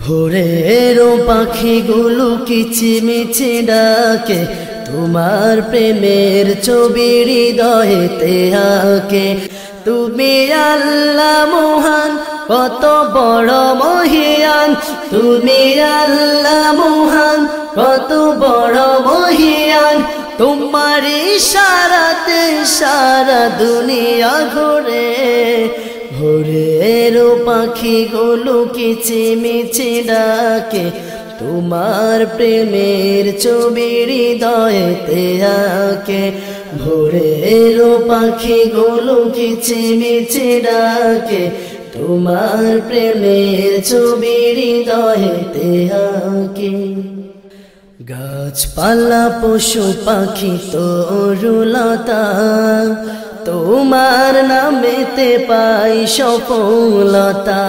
ভোরের পাখিগুলো কিচিমিচি ডাকে, তোমার প্রেমের ছবি হৃদয়েতে আঁকে। তুমি আল্লাহ মহান, কত বড় মহিয়ান। তুমি আল্লাহ মহান, কত বড় মহিয়ান। তোমার ইশারাতে সারা দুনিয়া ঘুরে। ভোরের পাখিগুলো কিচিমিচি ডাকে, তোমার প্রেমের ছবি হৃদয়েতে আঁকে। ভোরের পাখিগুলো কিচিমিচি ডাকে, তোমার প্রেমের ছবি হৃদয়েতে আঁকে। গাছপালা পশু পাখি তরুলতা, তোমার নামেতে পাই সফলতা।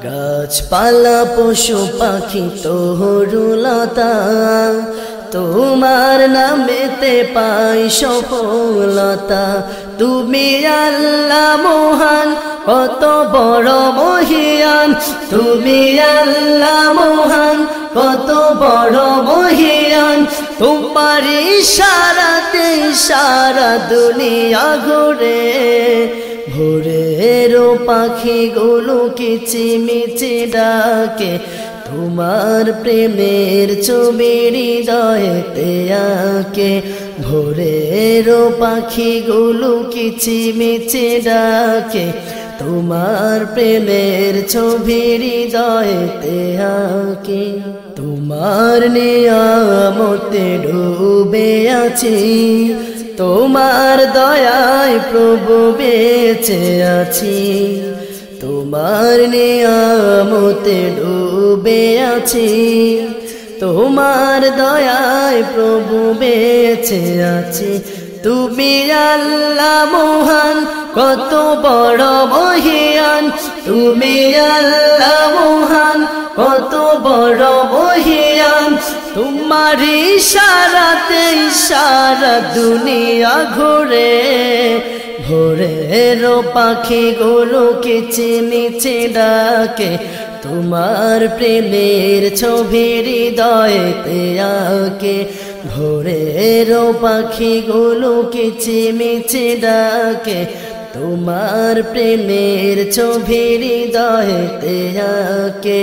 গাছপালা পশু পাখি তরুলতা, তোমার নামেতে পাই সফলতা। তুমি আল্লাহ মহান, কত বড় মহিয়ান। তুমি আল্লাহ মহান, কত বড় মহিয়ান। তোমার ইশারাতে সারা দুনিয়া ঘুরে। ভোরের পাখিগুলো কিচিমিচি ডাকে, তোমার প্রেমের ছবি হৃদয়েতে আঁকে। ভোরের পাখিগুলো কিচিমিচি ডাকে, তোমার প্রেমের ছবি হৃদয়েতে আঁকে। তোমার নিয়ামতে ডুবে আছি, তোমার দয়ায় প্রভু বেঁচে আছি। তোমার নিয়ামতে ডুবে আছি, তোমার দয়ায় প্রভু বেঁচে আছি। তুমি আল্লাহ মহান, কত বড় মহিয়ান। তুমি আল্লাহ মহান, কত বড় মহিয়ান। তোমার ইশারাতে সারা দুনিয়া ঘুরে। ভোরের পাখিগুলো কিচিমিচি ডাকে, তোমার প্রেমের ছবি হৃদয়েতে আঁকে। ভোরের পাখিগুলো কিচিমিচি ডাকে, তোমার প্রেমের ছবি হৃদয়েতে আঁকে।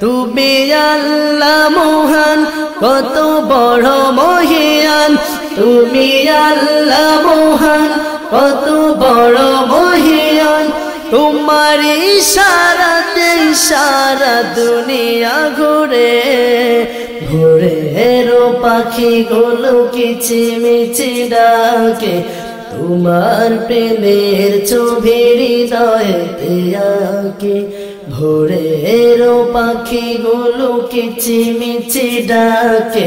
তুমি আল্লাহ মহান, কত বড় মহিয়ান। তুমি আল্লাহ মহান, কত বড় মহিয়ান। তোমার ইশারাতে সারা দুনিয়া ঘুরে। ভোরের পাখিগুলো কিচিমিচি ডাকে, তোমার প্রেমের ছবি হৃদয়েতে আঁকে। ভোরের পাখিগুলো কিচিমিচি ডাকে,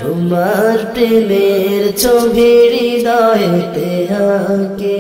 তোমার প্রেমের ছবি হৃদয়েতে আঁকে।